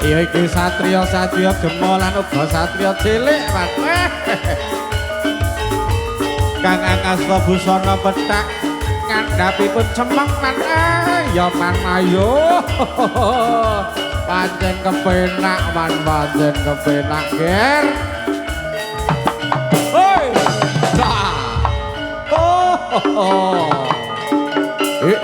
Iya iki satria gemo lan uga satria cilik, Mas. Kang Angasta busana pethak ngandhapipun cemeng man. Ya man ayo. Pancen kepenak man, pancen kepenak, Ger. Hoi. Nah. Oh. Eh.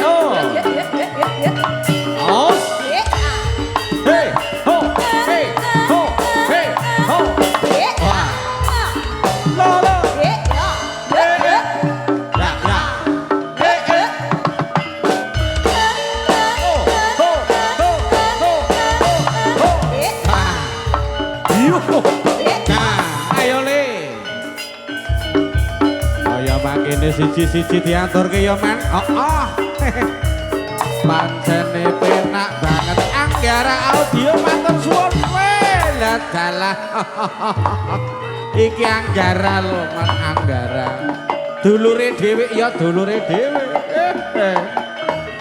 Oh. Aus. Hey, ho, hey, ho, hey, ho. Wah. La la. Ya. Ayo le. Kaya makene siji-siji diaturke ya, Man. Pancene penak banget Anggara Audio matur suwun lah dalah. Iki Anggara lho, Man, Anggara. Dulure dhewe ya dulure dhewe.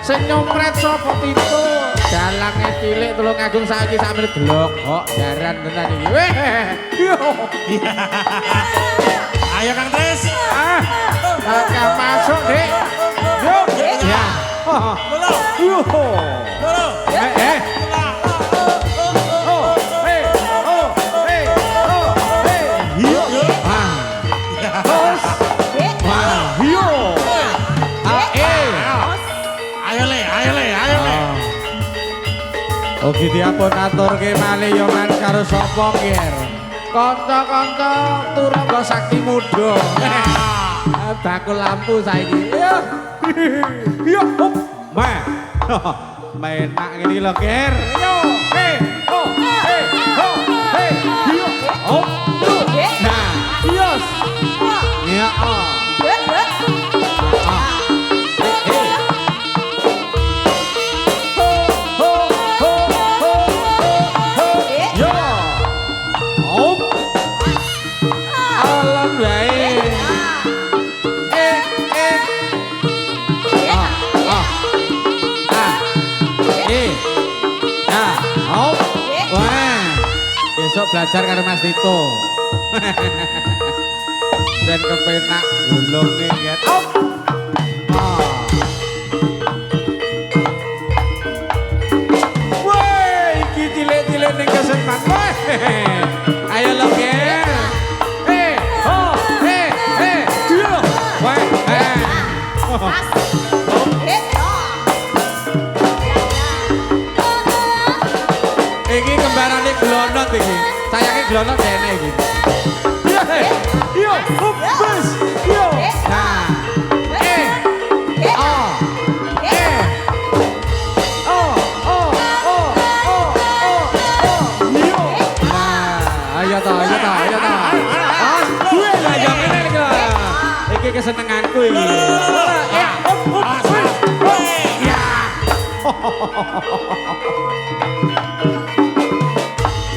Sing nyomret sapa pitu? Dalange cilik Tulung Agung saiki sampe delok kok jaran tenan iki. Yo. Ayo Kang Tris. Kakak masuk, Dik. Yo. Ya. Lolo. Yo. Lolo. Ugi diapun aturke malih ya Man karo sapa nggih. Kanca-kanca turangga sakti muda. Bakul lampu saiki. Yo. Ma. Menak ngene lho, Ger. Yo. Hey. Ho. Hey. Ho. Hey. Yo. Hop. Nah. Yes. Ya. Besok belajar karo Mas Tito. Dan kepenak gulunge nggih. Woi, iki cilik-cilik ning kesemak. Ayo lho, Ger. Ho, yo. Woi, iki kembarane glonot iki. Sayange glonot dene iki. Yo, bus. Yo. Nah. Yo. Nah, ayo ta. Kuwi lah yang ngene iki. Iki kesenenganku iki.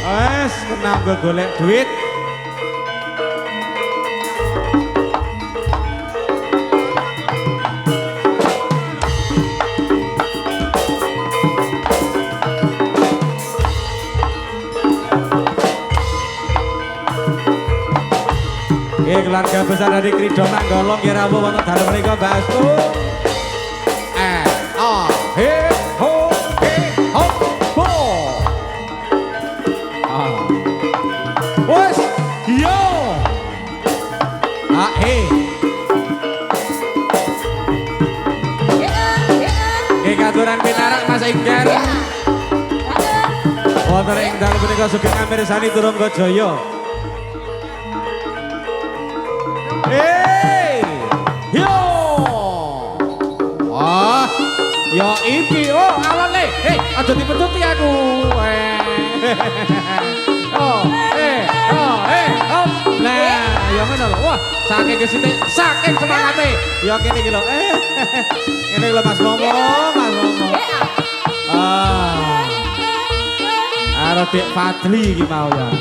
Wes, kenang gue golek duit. Keluarga besar dari Krido Manggolong ya rawuh wonten dalem menika Bastu. Wes, yo. Katuran pinarak Mas Inggar. Wonten ing dalem menika sugeng amirsani Turungga Jaya. Yo. Wah, ya iki alon le. Aja dipetuti aku. Nah, ya ngono lho. Wah, saking kesithik, saking semangate. Ya kene iki lho. Ngene lho Mas Momo, Mas Momo. Karo Dek Fadli iki mau ya.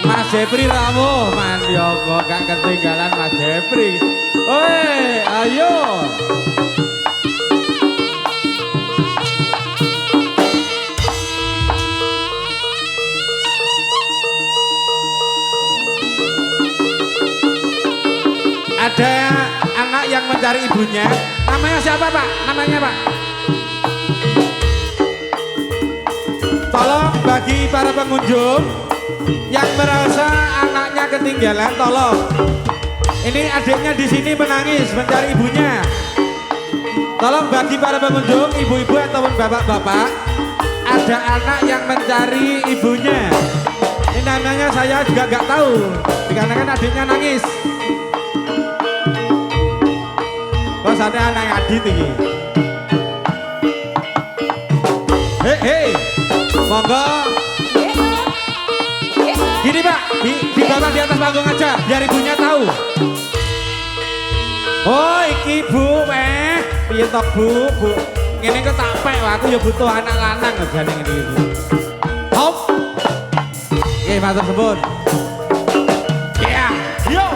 Mas Jepri Ramo, mandiogo gak ketinggalan Mas Jepri. Oi, ayo. Ada anak yang mencari ibunya. Namanya siapa, Pak? Namanya, Pak? Tolong bagi para pengunjung yang merasa anaknya ketinggalan, tolong. Ini adiknya di sini menangis mencari ibunya. Tolong bagi para pengunjung, ibu-ibu ataupun bapak-bapak, ada anak yang mencari ibunya. Ini namanya saya juga nggak tahu, dikarenakan adiknya nangis. Kok ada anak adit ini? Hei, monggo. Gini Pak, di bawah di atas panggung aja, biar ibunya tahu. Oh, iki Bu, piye to Bu? Ngene kok tak pek, aku ya butuh anak lanang jane ngene iki. Hop. Nggih, matur suwun. Ya, yo.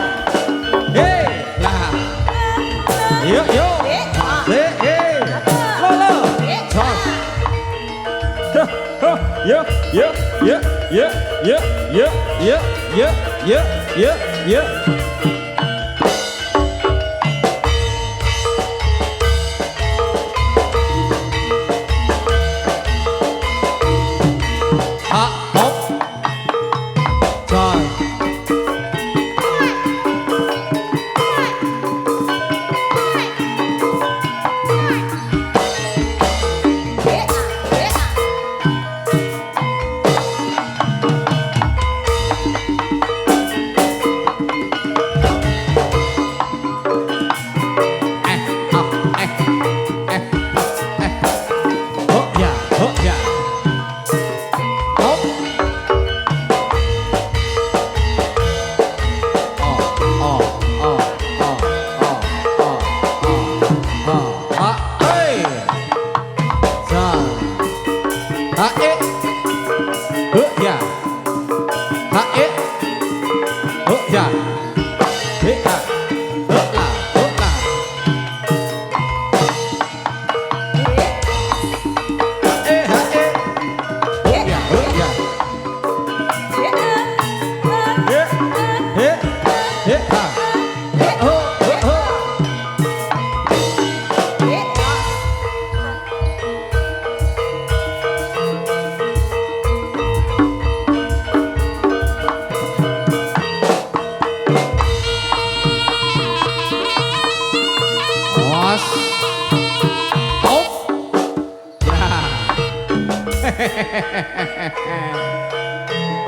Hei, lah. Yo. Hei. Halo. Sos. Yo.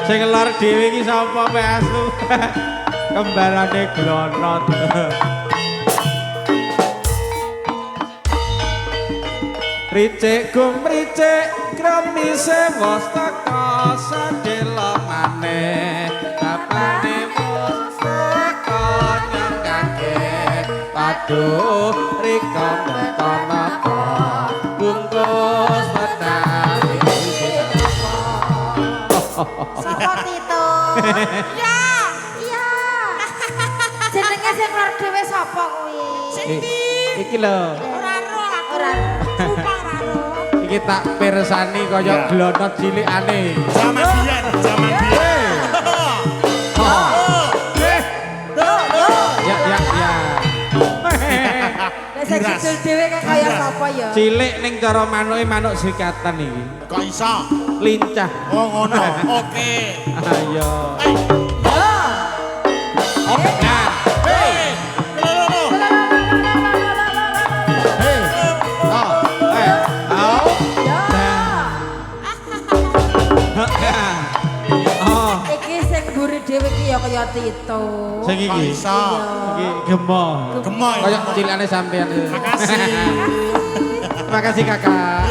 Sing ngelar dhewe iki sapa pesu? Kembarane glonot. Ricik gumricik kremise wos teka sadela maneh. Kapane wos teka nyang kaget. Aduh rika napa bungkus petani. Sapa Tito? Iya. Jenenge sing lor dhewe sapa kuwi? Iki lho. Ora ro aku. Ora sumpah ora ro. Iki tak pirsani kaya glonot cilikane. Zaman biyen. Ya. Lah sing judul dhewe kaya sapa ya? Cilik ning cara manuke manuk sikatan iki. Kok iso? Lincah. Oh ngono. Oke. Ayo. Iki sing mburi dhewe iki ya kaya Tito. Sing iki. Iso. Iki gemoh. Gemoy. Kaya cilikane sampean. Makasih. Makasih Kakak.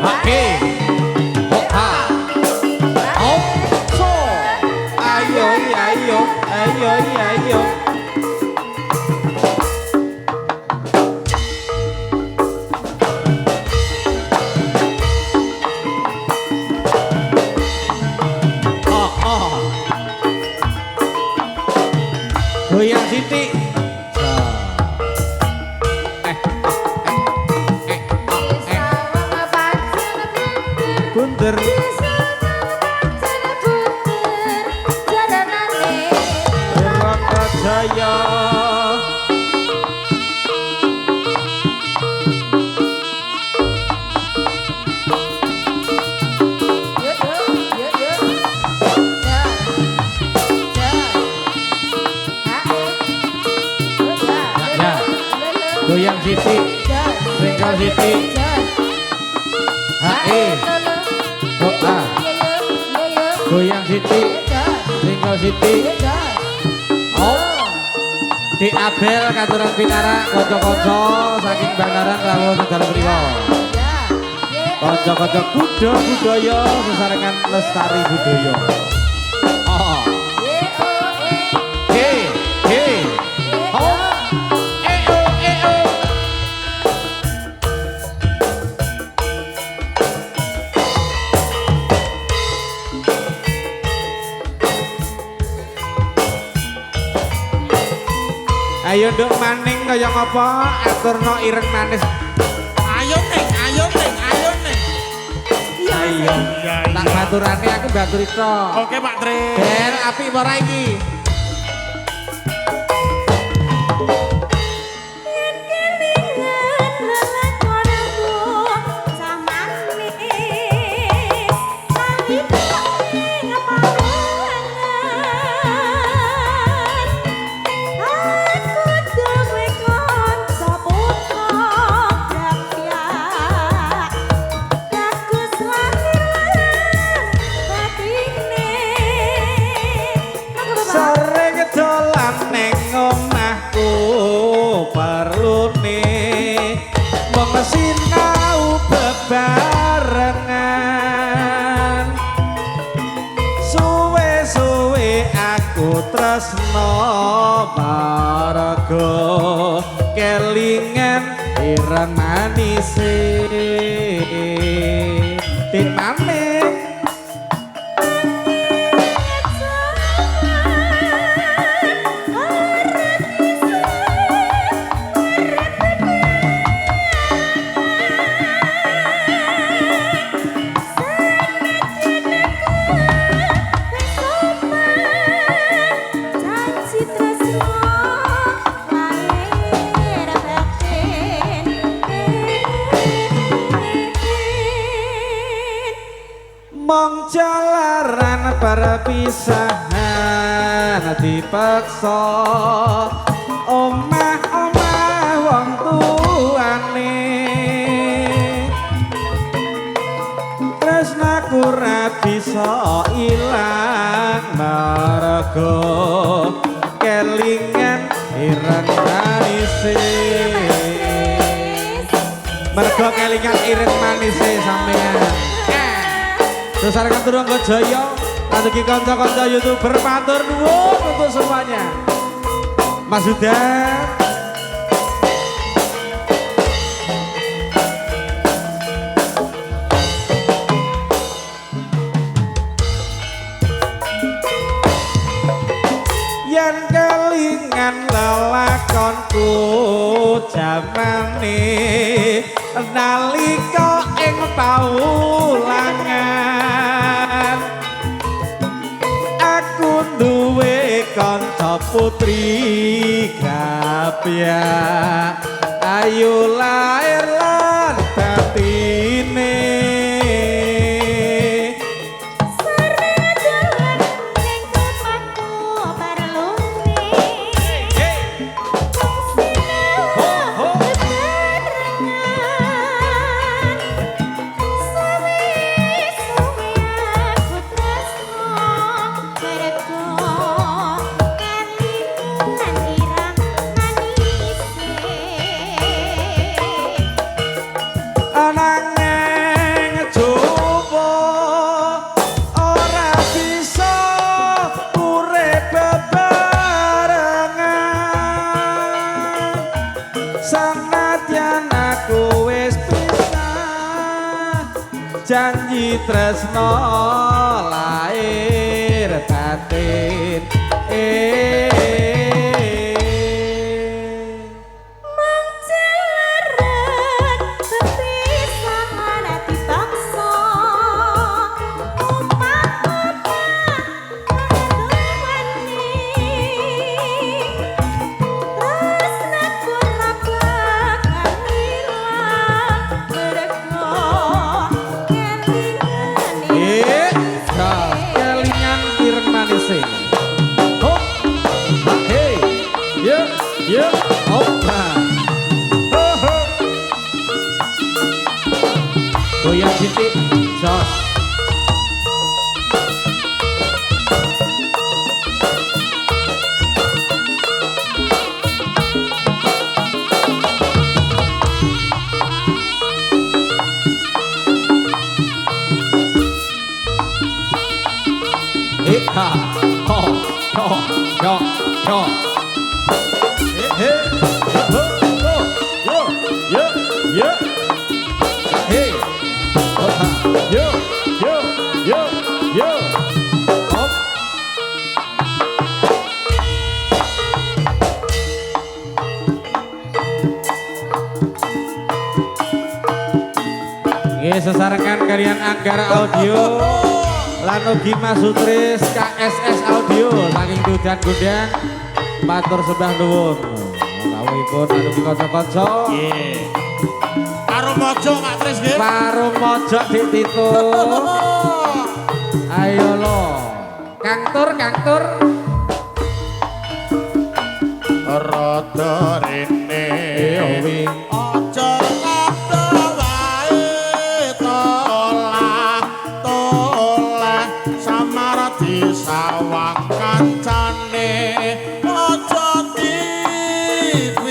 Hake. Hoka. Hop. So. Ayo, ayo, ayo, ayo. Goyang sithik. Bunder. Jaya. Goyang sithik, sengkol sithik. Hae. Hoka. Goyang sithik, sengkol sithik. Oh. Di Abel katuran pinarak kanca-kanca saking Bandaran rawuh sedal priya. Kanca-kanca budaya sesarengan lestari budaya. Oh. He, he. Oh. Ayo nduk maning kaya ngapa aturno ireng manis. Ayo neng, ayo neng, ayo neng. Ayo. Tak baturane aku batur ito. Oke Pak Tri. Ben apik apa ora iki? Sering dolan ning omahku perlune mung sinau bebarengan suwe-suwe aku tresno marga kelingan ireng manise Tin maning mong jalaran perpisahan dipaksa omah-omah wong tuane tresnaku ra bisa ilang marga kelingan ireng manise merga kelingan ireng manise sampean. Sesarengan Turangga Jaya, aduki kanca-kanca YouTuber matur nuwun untuk semuanya. Mas Huda. Yen kelingan lelakonku jamane nalika ing paulangan aku duwe kanca putri Gapya ayu lair lan batine janji tresno lahir batin goyang titik jos ha ho ho yo yo he ho ho yo yo hey yo yo yo yo hop nggih sesarengan kalian Anggara Audio lan ugi Mas Sutris KSS Audio saking Dudan Gundang matur sembah nuwun kawuhipun anugi kanca-kanca nggih karo mojo Mak Tris nggih karo mojo Dik Tito ayo lo Kang Tur rada rene wing aja ngada wae toleh samar disawang kancane aja dipikir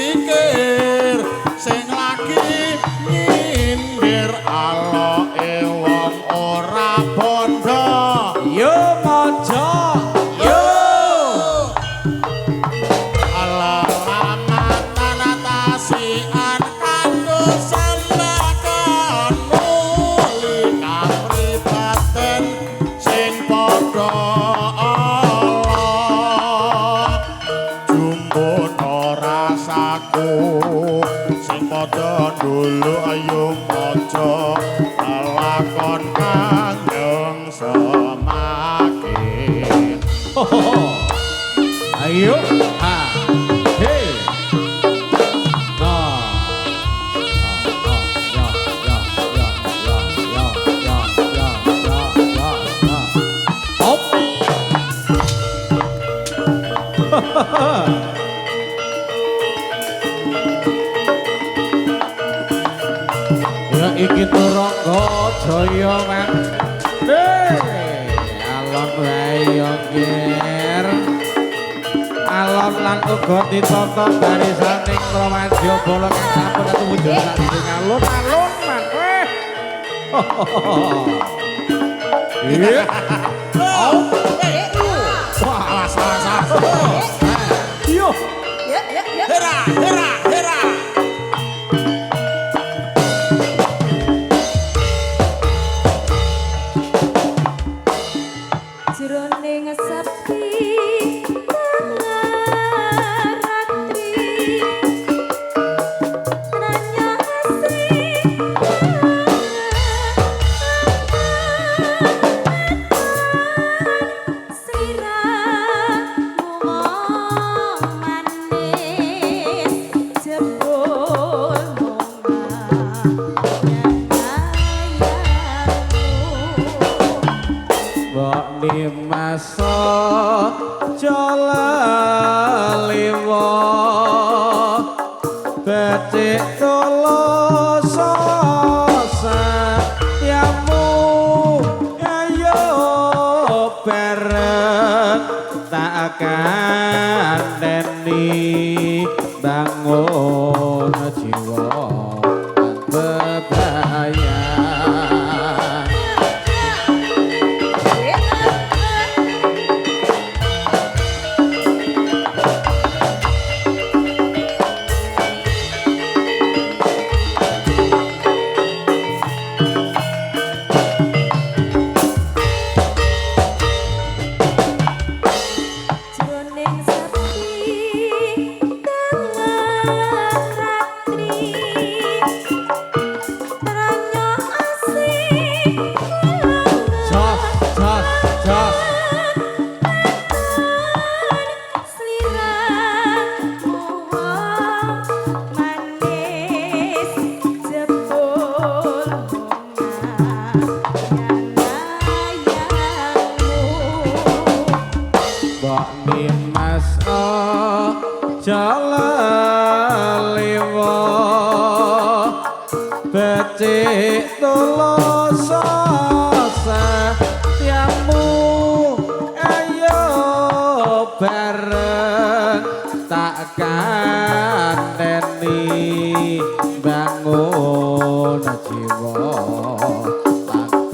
sing lagi nyindir aloke wong ora bondo yo mojo dulu ayo mojo lakon kanjeng semakin ayo ha hey no ya hop iki turangga jaya man alon wae ngger alon lan uga ditata barisaning Pramadya Bala kang sampun tuwujud saking alun-alun man iya salah yo hera jroning sepi ratri nanya asri sirahmu manis jebul masa jalaliwa becik toloso satyamu ayo bareng tak kandhani bangun jiwa bebayan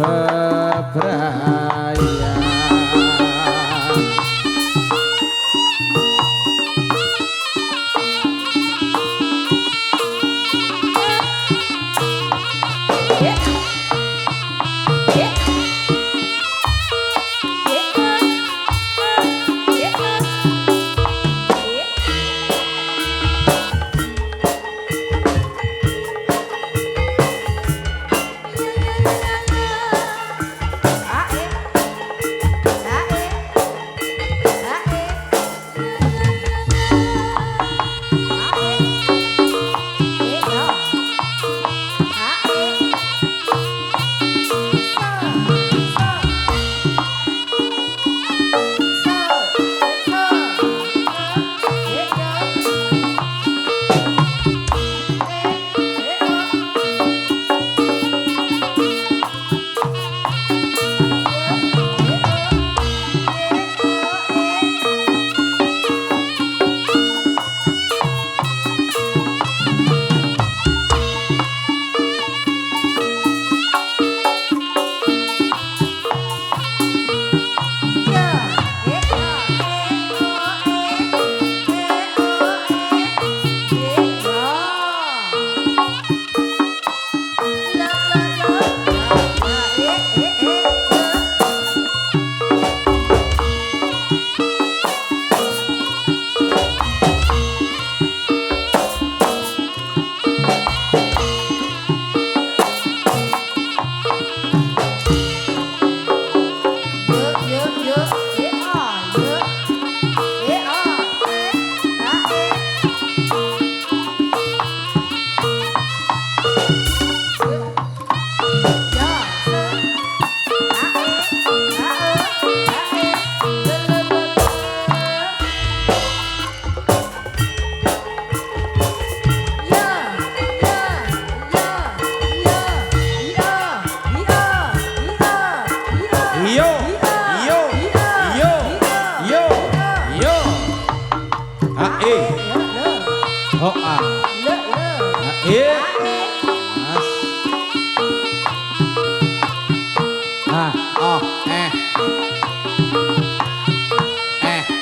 bebrayan. Oh ah. Mas. Ah, oh,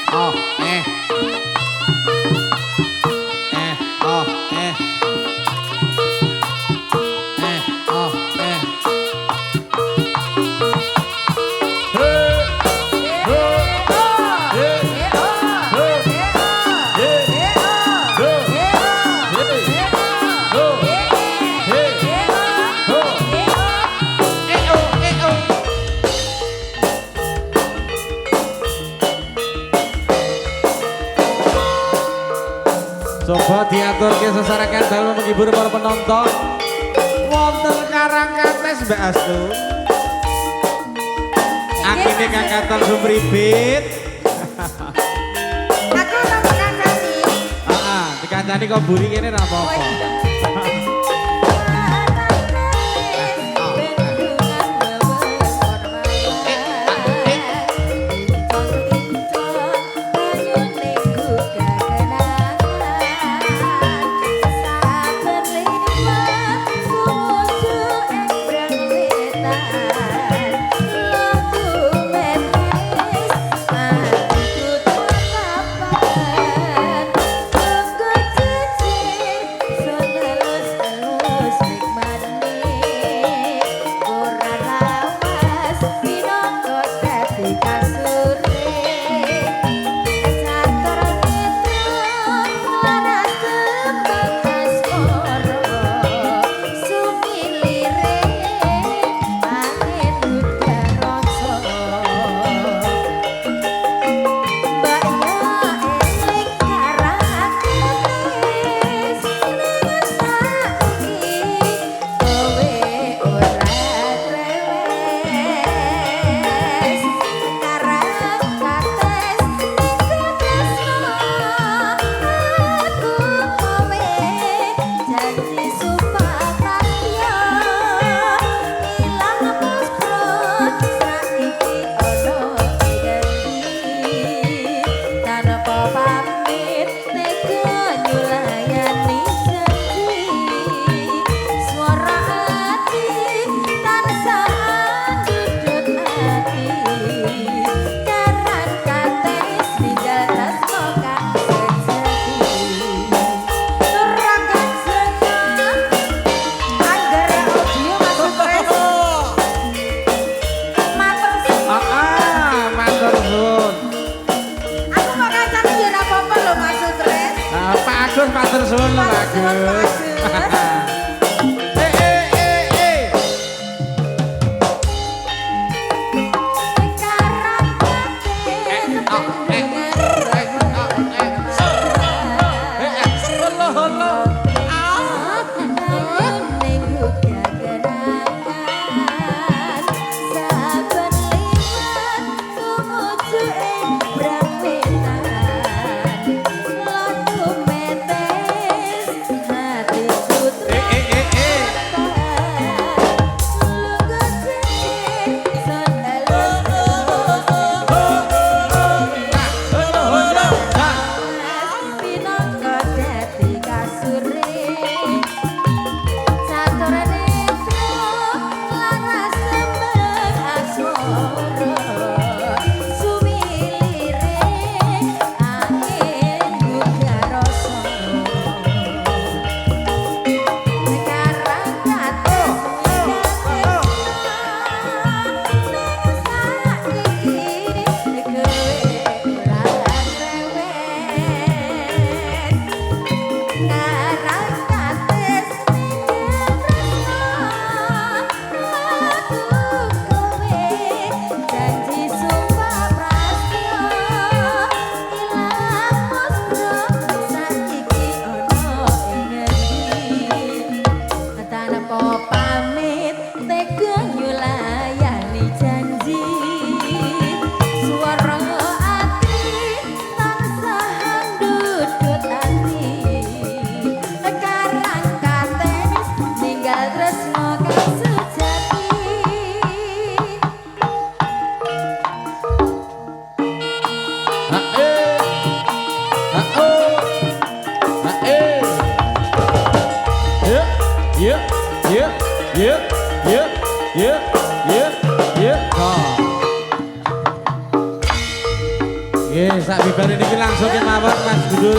oh, oh, coba diatur ke sesarakan dalam menghibur para penonton. Wonten Karangkates Mbak Astu. Akine Kangkatan Sumribit. Aku ora kancani. Heeh, dikancani kok buri kene ra apa-apa. matur suwun lho bagus. Sak bibar ini langsung ke mawon Mas Gudul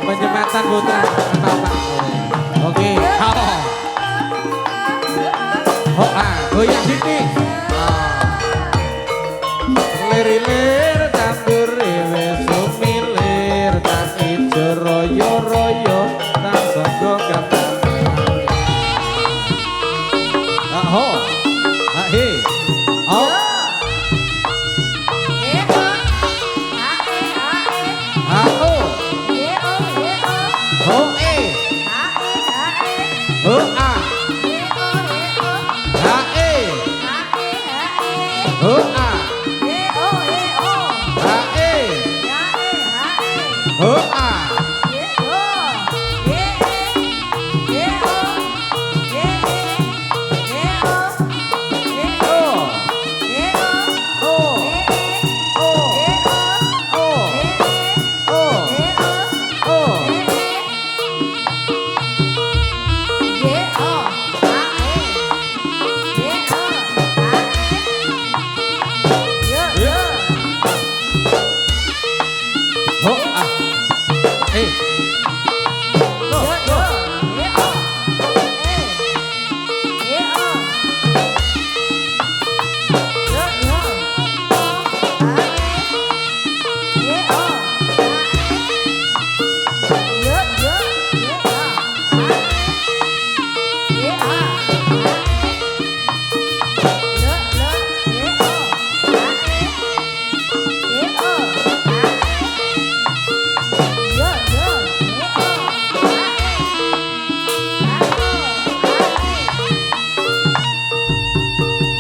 penyempatan putra Bapak. Oke. Goyang sini. Lir-lir tandur rewe sumilir tak ijo royo-royo tak sanggo kapan.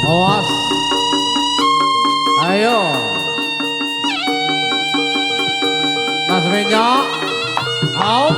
Awas. Ayo. Mas Menyok. Au.